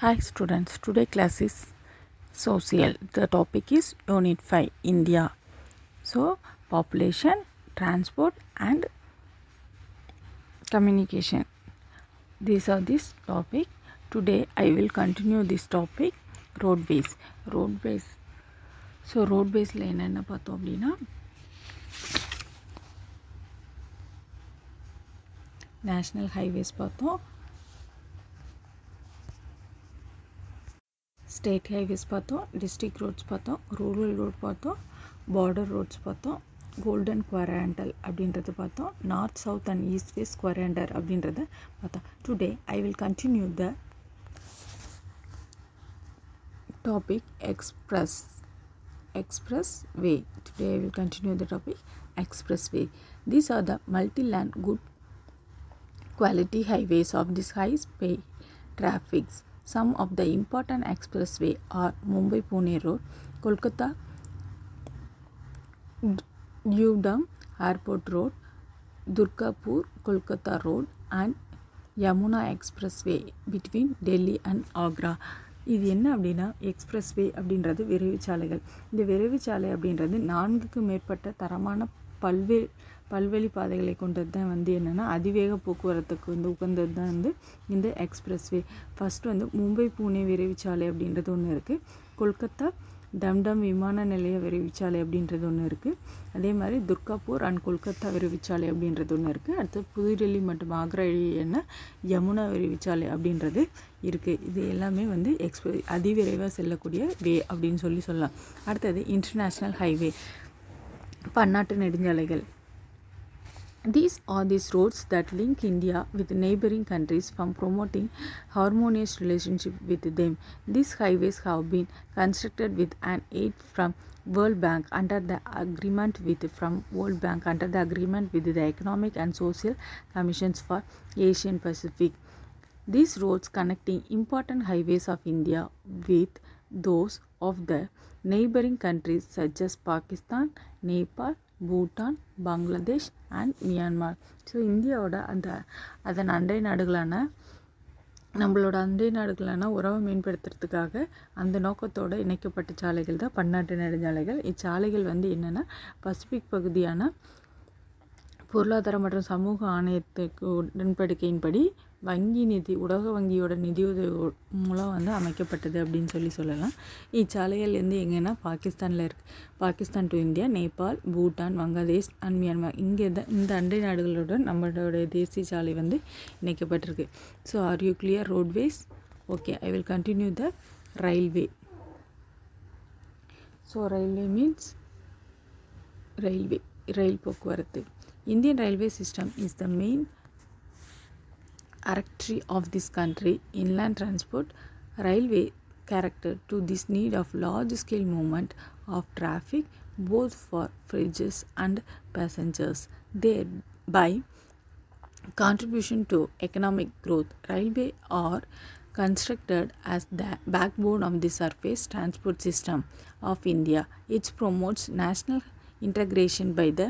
Hi students, today class is social. The topic is Unit 5 India. So population, transport and communication. These are this topic. Today I will continue this topic roadways. Roadways. So roadways la enna பார்த்தோம் அப்படினா national highways பார்த்தோம், state highways பார்த்தோம், district roads பார்த்தோம், rural road பார்த்தோம், border roads பார்த்தோம், golden quadrilateral அப்படின்றது பார்த்தோம், north south and east west quadrilateral அப்படின்றத பார்த்தோம். Today I will continue the topic expressway. Today I will continue the topic expressway. These are the multi-lane good quality highways of this high-speed traffic. Some of the important expressway are Mumbai-Pune Road, Kolkata-Dudam Airport Road, Durgapur-Kolkata Road and Yamuna Expressway between Delhi and Agra. இது என்ன அப்படின்னா expressway அப்படின்றது விரைவு சாலைகள். இந்த விரைவு சாலை அப்படின்றது 4க்கு மேற்பட்ட தரமான பல்வழி பாதைகளை கொண்டது தான் என்னென்னா அதிவேக போக்குவரத்துக்கு உகந்தது தான் இந்த எக்ஸ்பிரஸ்வே. ஃபஸ்ட்டு மும்பை பூனே விரைவுச்சாலை அப்படின்றது ஒன்று இருக்குது, கொல்கத்தா டம்டம் விமான நிலைய விரைவுச்சாலை அப்படின்றது ஒன்று இருக்குது, அதே மாதிரி துர்காப்பூர் அண்ட் கொல்கத்தா விரைவுச்சாலை அப்படின்றது ஒன்று இருக்குது, அடுத்து புதுடெல்லி மற்றும் ஆக்ரா இடையேயான யமுனா விரைவுச்சாலை அப்படின்றது இருக்குது. இது எல்லாமே அதிவிரைவாக செல்லக்கூடிய வே அப்படின்னு சொல்லலாம். அடுத்தது இன்டர்நேஷ்னல் ஹைவே, பன்னாட்டு நெடுஞ்சாலைகள். These are these roads that link India with neighboring countries from promoting harmonious relationship with them. These highways have been constructed with an aid from World Bank under the agreement with the Economic and Social Commissions for Asian Pacific. These roads connecting important highways of India with those of the neighboring countries such as Pakistan, Nepal, Bhutan, Bangladesh and Myanmar. So இந்தியாவோட அதன் அண்டை நாடுகளான உறவை மேம்படுத்துறதுக்காக அந்த நோக்கத்தோடு இணைக்கப்பட்ட சாலைகள் தான் பன்னாட்டு நெடுஞ்சாலைகள். இச்சாலைகள் என்னென்னா பசிபிக் பகுதியான பொருளாதார மற்றும் சமூக ஆணையத்துக்கு உடன்படிக்கையின்படி உலக வங்கியோட நிதியுதவி மூலம் அமைக்கப்பட்டது அப்படின்னு சொல்லலாம். இச்சாலைகள் எங்கன்னா பாகிஸ்தானில் இருக்குது. Pakistan to India, Nepal, Bhutan, Bangladesh and Myanmar இங்கே தான் இந்த அண்டை நாடுகளுடன் நம்மளோட தேசிய சாலை இணைக்கப்பட்டிருக்கு. So are you clear roadways? Okay, I will continue the railway. So railway means rail போக்குவரத்து. Indian railway system is the main artery of this country. Inland transport railway character to this need of large scale movement of traffic both for freights and passengers, thereby contribution to economic growth. Railway are constructed as the backbone of the surface transport system of India. It promotes national integration by the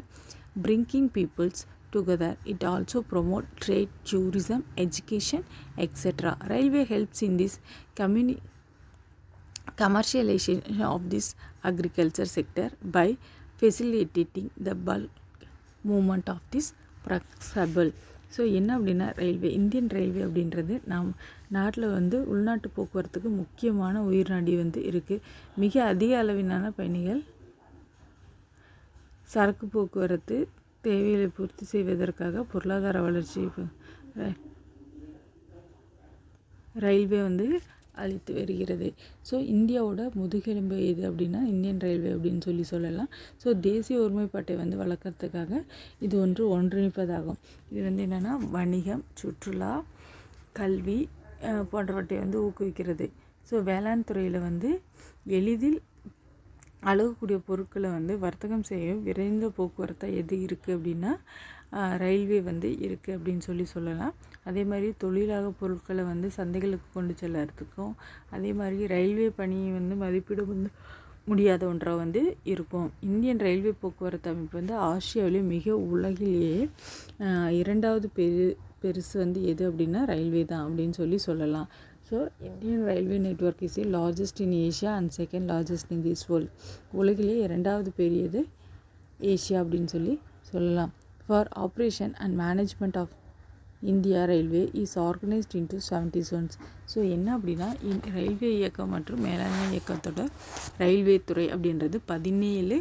bringing peoples together. It also promotes trade, tourism, education, etc. Railway helps in this commercialization of this agriculture sector by facilitating the bulk movement of this flexible. So என்ன அப்படின்னா railway, Indian railway அப்படின்றது நம் நாட்டில் உள்நாட்டு போக்குவரத்துக்கு முக்கியமான உயிர் நாடி இருக்குது. மிக அதிக அளவிலான பயணிகள் சரக்கு போக்குவரத்து தேவைகளை பூர்த்தி செய்வதற்காக பொருளாதார வளர்ச்சி ரயில்வே அளித்து வருகிறது. ஸோ இந்தியாவோட முதுகெலும்பு எது அப்படின்னா இந்தியன் ரயில்வே அப்படின்னு சொல்லலாம். ஸோ தேசிய ஒருமைப்பாட்டை வளர்க்கறதுக்காக இது ஒன்றிணைப்பதாகும். இது என்னென்னா வணிகம், சுற்றுலா, கல்வி போன்றவற்றை ஊக்குவிக்கிறது. ஸோ வேளாண் துறையில் எளிதில் அழகக்கூடிய பொருட்களை வர்த்தகம் செய்ய விரைந்த போக்குவரத்தாக எது இருக்குது அப்படின்னா ரயில்வே இருக்குது அப்படின்னு சொல்லலாம். அதே மாதிரி தொழிலாக பொருட்களை சந்தைகளுக்கு கொண்டு செல்லறதுக்கும், அதே மாதிரி ரயில்வே பணியை மதிப்பிட முடியாத ஒன்றாக இருக்கும். இந்தியன் ரயில்வே போக்குவரத்து அமைப்பு ஆசியாவிலே மிக உலகிலேயே 2வது பெருசு எது அப்படின்னா ரயில்வே தான் அப்படின்னு சொல்லலாம். So Indian railway network is a largest in Asia and second largest in this world. உலகிலே இரண்டாவது பெரியது ஏஷியா அப்படின்னு சொல்லலாம். For operation and management of India railway is organised into 70 zones. So என்ன அப்படின்னா ரயில்வே இயக்கம் மற்றும் மேலாண்மை இயக்கத்தோட ரயில்வே துறை அப்படின்றது 17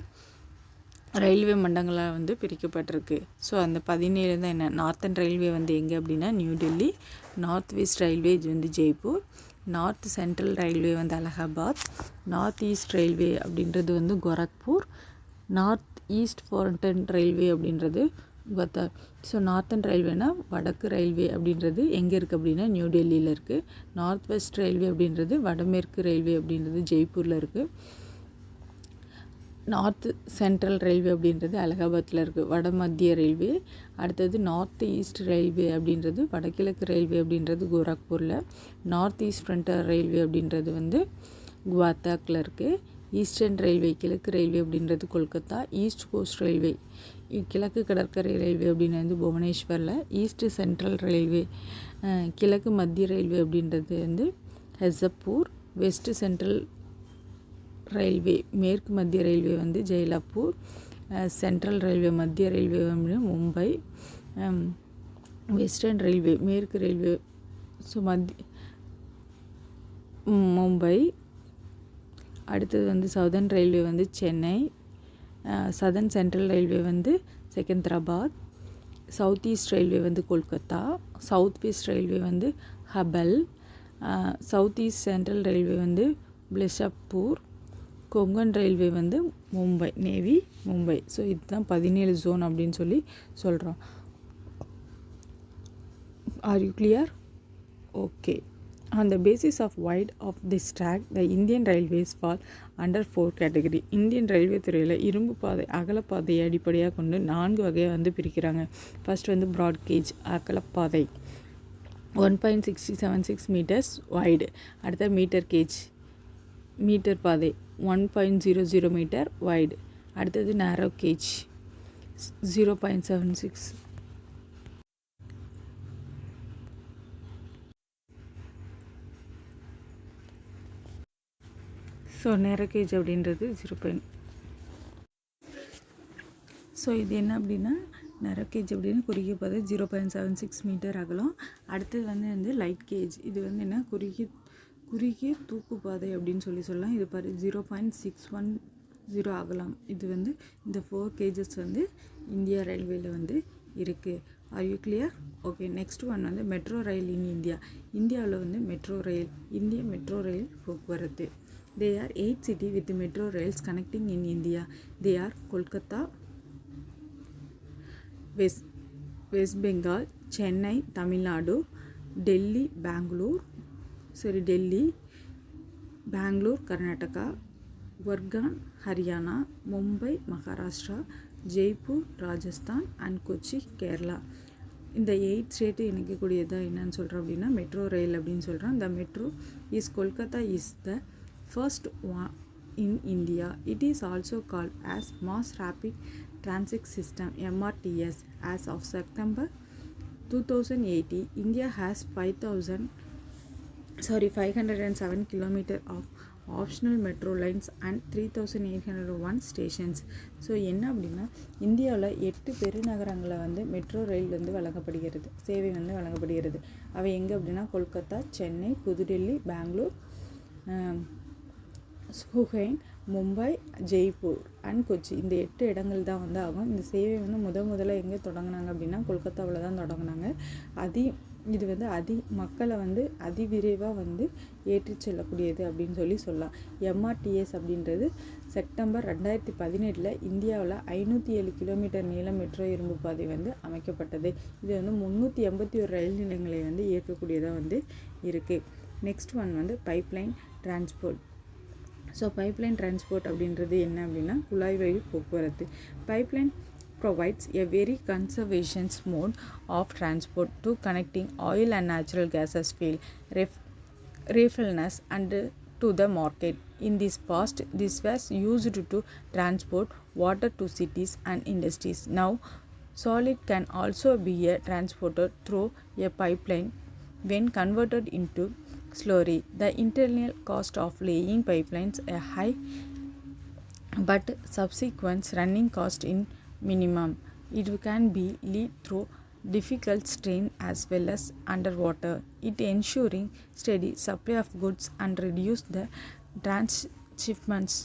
ரயில்வே மண்டங்களாக வந்து பிரிக்கப்பட்டிருக்கு. ஸோ அந்த 17 தான் என்ன, நார்த்தன் ரயில்வே வந்து எங்கே அப்படின்னா new Delhi, north west railway இது வந்து ஜெய்ப்பூர், நார்த் சென்ட்ரல் ரயில்வே வந்து அலகாபாத், நார்த் ஈஸ்ட் ரயில்வே அப்படின்றது வந்து கோரக்பூர், நார்த் ஈஸ்ட் ஃபார்டன் ரயில்வே அப்படின்றது குவத்தார். ஸோ நார்த்தன் ரயில்வேனா வடக்கு ரயில்வே அப்படின்றது எங்கே இருக்குது அப்படின்னா நியூ டெல்லியில் இருக்குது. நார்த் வெஸ்ட் ரயில்வே அப்படின்றது வடமேற்கு ரயில்வே அப்படின்றது ஜெய்ப்பூரில் இருக்குது. நார்த் சென்ட்ரல் ரயில்வே அப்படின்றது அலகாபாத்தில் இருக்குது, வட மத்திய ரயில்வே. அடுத்தது நார்த் ஈஸ்ட் ரயில்வே அப்படின்றது வடகிழக்கு ரயில்வே அப்படின்றது கோரக்பூரில். நார்த் ஈஸ்ட் ஃப்ரண்டர் ரயில்வே அப்படின்றது வந்து குவாத்தாக்கில் இருக்குது. ஈஸ்டர்ன் ரயில்வே கிழக்கு ரயில்வே அப்படின்றது கொல்கத்தா. ஈஸ்ட் கோஸ்ட் ரயில்வே கிழக்கு கடற்கரை ரயில்வே அப்படின்னு வந்து புவனேஸ்வரில். ஈஸ்ட் சென்ட்ரல் ரயில்வே கிழக்கு மத்திய ரயில்வே அப்படின்றது வந்து ஹெசப்பூர். வெஸ்ட் சென்ட்ரல் ரயில்வே மேற்கு மத்திய ரயில்வே வந்து ஜெயலப்பூர். சென்ட்ரல் ரயில்வே மத்திய ரயில்வே வந்து மும்பை. வெஸ்டர்ன் ரயில்வே மேற்கு ரயில்வே ஸோ மும்பை. அடுத்தது வந்து சதர்ன் ரயில்வே வந்து சென்னை. சதர்ன் சென்ட்ரல் ரயில்வே வந்து செகந்திராபாத். சவுத் ஈஸ்ட் ரயில்வே வந்து கொல்கத்தா. சவுத் வெஸ்ட் ரயில்வே வந்து ஹபல். சவுத் ஈஸ்ட் சென்ட்ரல் ரயில்வே வந்து பிலிஷப்பூர். கொங்கன் ரயில்வே வந்து மும்பை, நேவி மும்பை. ஸோ இதுதான் 17 ஜோன் அப்படின்னு சொல்கிறோம். R you clear? Okay. On the basis of wide of this track, the Indian Railways fall under 4 category. Indian railway துறையில் இரும்பு பாதை அகலப்பாதையை அடிப்படையாக கொண்டு 4 வகையை வந்து பிரிக்கிறாங்க. ஃபர்ஸ்ட் வந்து ப்ராட் கேஜ் அகலப்பாதை 1.676 meters வைடு. அடுத்த மீட்டர் கேஜ் மீட்டர் பாதை 1.00 meter வைடு. அடுத்தது நேரோ கேஜ் 0.76. ஸோ நேரோ கேஜ் அப்படின்றது 0. ஸோ இது என்ன அப்படின்னா நேரோ கேஜ் அப்படின்னு குறுகிய பாதை 0.76 மீட்டர் அகலம். அடுத்தது வந்து லைட் கேஜ். இது வந்து என்ன குறுகிய தூக்கு பாதை அப்படின்னு சொல்லலாம். இது பாரு 0.610 அகலம். இது வந்து இந்த 4 கேஜஸ் வந்து இந்தியா ரயில்வேல வந்து இருக்குது. R you clear? Okay. Next one வந்து மெட்ரோ ரயில் இன் இந்தியா. இந்தியாவில் வந்து மெட்ரோ ரயில், இந்திய மெட்ரோ ரயில் போக்குவரத்து. They are 8 cities with metro rails connecting in India. They are Kolkata, West Bengal, Chennai, Tamil Nadu, Delhi, Bangalore, Karnataka, Gurgaon, Haryana, Mumbai, Maharashtra, Jaipur, Rajasthan and Kochi, Kerala. இந்த 8 state இணைக்கக்கூடியதாக என்னன்னு சொல்கிறோம் அப்படின்னா metro rail அப்படின்னு சொல்கிறோம். The metro is Kolkata is the first one in India. It is also called as Mass Rapid Transit System MRTS. As of September 2018, India has 507 km of optional metro lines and 3801 stations. So என்ன அப்படின்னா இந்தியாவில் 8 பெருநகரங்களில் வந்து metro rail வந்து வழங்கப்படுகிறது, சேவை வந்து வழங்கப்படுகிறது. அவை எங்கே அப்படின்னா கொல்கத்தா, சென்னை, புதுடெல்லி, பெங்களூர், சுஹைன், மும்பை, ஜெய்ப்பூர் அண்ட் கொச்சி. இந்த 8 இடங்கள் தான் வந்து ஆகும். இந்த சேவை வந்து முதல்ல எங்கே தொடங்கினாங்க அப்படின்னா கொல்கத்தாவில் தான் தொடங்கினாங்க. இது வந்து மக்களை வந்து அதிவிரைவாக வந்து ஏற்றி செல்லக்கூடியது அப்படின்னு சொல்லலாம். MRTS அப்படின்றது செப்டம்பர் 2017 இந்தியாவில் 507 கிலோமீட்டர் நீளம் மெட்ரோ இரும்பு பாதை வந்து அமைக்கப்பட்டது. இது வந்து 381 ரயில் நிலையங்களை வந்து இயக்கக்கூடியதாக வந்து இருக்குது. நெக்ஸ்ட் ஒன் வந்து pipeline transport. So pipeline transport அப்படின்றது என்ன அப்படின்னா குழாய் வழி போக்குவரத்து. Pipeline provides a very conservation mode of transport to connecting oil and natural gases fuel refineries and to the market. In this past, this was used to transport water to cities and industries. Now, solid can also be transported through a pipeline when converted into slowly. The internal cost of laying pipelines a high, but subsequent running cost in minimum. It can be lead through difficult strain as well as underwater. It ensuring steady supply of goods and reduce the transshipments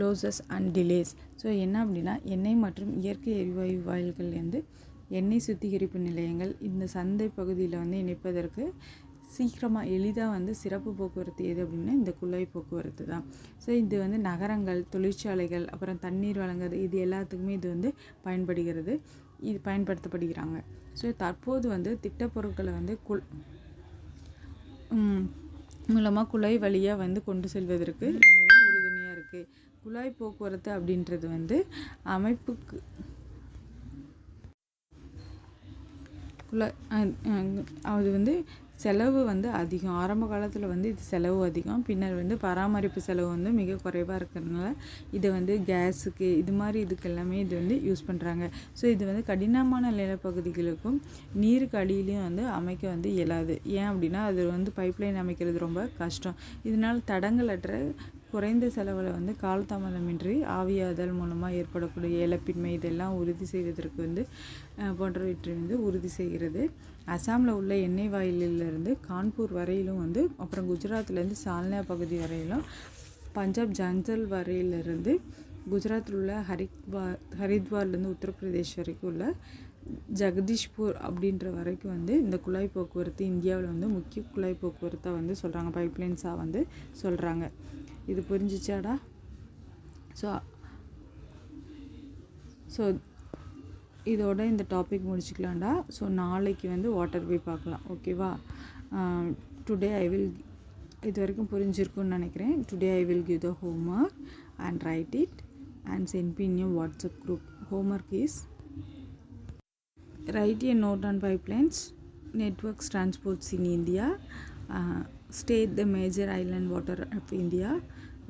losses and delays. So என்ன அப்படின்னா எண்ணெய் மற்றும் இயற்கை எரிவாயு வாயில்கள்லேருந்து எண்ணெய் சுத்திகரிப்பு நிலையங்கள் இந்த சந்தை பகுதியில் வந்து இணைப்பதற்கு சீக்கிரமாக எளிதாக வந்து சிறப்பு போக்குவரத்து எது அப்படின்னா இந்த குழாய் போக்குவரத்து தான். ஸோ இது வந்து நகரங்கள், தொழிற்சாலைகள், அப்புறம் தண்ணீர் வழங்குறது, இது எல்லாத்துக்குமே இது வந்து பயன்படுத்தப்படுகிறாங்க. ஸோ தற்போது வந்து திட்டப்பொருட்களை வந்து மூலமாக குழாய் வழியாக வந்து கொண்டு செல்வதற்கு உறுதுணையாக இருக்குது. குழாய் போக்குவரத்து அப்படின்றது வந்து அமைப்புக்கு அது வந்து செலவு வந்து அதிகம். ஆரம்ப காலத்தில் வந்து இது செலவு அதிகம், பின்னர் வந்து பராமரிப்பு செலவு வந்து மிக குறைவாக இருக்கிறதுனால இதை வந்து கேஸுக்கு இது மாதிரி இதுக்கு எல்லாமே இது வந்து யூஸ் பண்ணுறாங்க. ஸோ இது வந்து கடினமான நிலப்பகுதிகளுக்கும் நீருக்கு அடியிலையும் வந்து அமைக்க வந்து இயலாது. ஏன் அப்படின்னா அது வந்து பைப்லைன் அமைக்கிறது ரொம்ப கஷ்டம். இதனால் தடங்களற்ற குறைந்த செலவில் வந்து காலதாமதமின்றி ஆவியாதல் மூலமாக ஏற்படக்கூடிய இழப்பின்மை இதெல்லாம் உறுதி செய்வதற்கு வந்து போன்றவற்றை வந்து உறுதி செய்கிறது. அசாமில் உள்ள எண்ணெய் வாயிலிருந்து கான்பூர் வரையிலும் வந்து, அப்புறம் குஜராத்லேருந்து சால்னா பகுதி வரையிலும், பஞ்சாப் ஜங்ஜல் வரையிலிருந்து குஜராத்தில் உள்ள ஹரித்வார்லேருந்து உத்தரப்பிரதேஷ் வரைக்கும் உள்ள ஜெகதீஷ்பூர் அப்படின்ற வரைக்கும் வந்து இந்த குழாய் போக்குவரத்து இந்தியாவில் வந்து முக்கிய குழாய் போக்குவரத்தாக வந்து சொல்கிறாங்க, பைப்லைன்ஸாக வந்து சொல்கிறாங்க. இது புரிஞ்சிச்சாடா? ஸோ இதோட இந்த டாபிக் முடிச்சுக்கலாம்டா. ஸோ நாளைக்கு வந்து வாட்டர் வே பார்க்கலாம், ஓகேவா? டுடே ஐ வில், இது வரைக்கும் புரிஞ்சிருக்குன்னு நினைக்கிறேன். Today I will give the homework and write it and send me in your WhatsApp group. Homework is write a note on pipelines, networks, transports in India, state the major island water of India,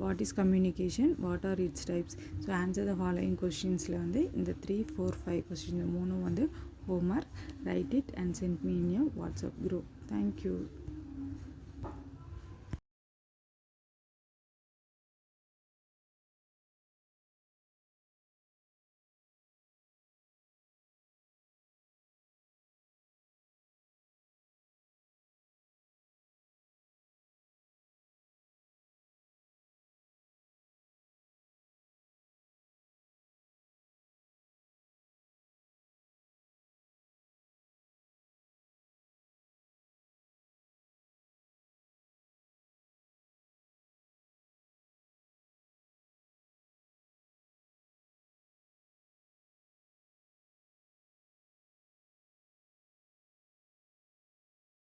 what is communication, what are its types. So answer the following questionsல வந்து இந்த 3, 4, 5 questions மூணும் வந்து homework. Write it and send me in your WhatsApp group. Thank you.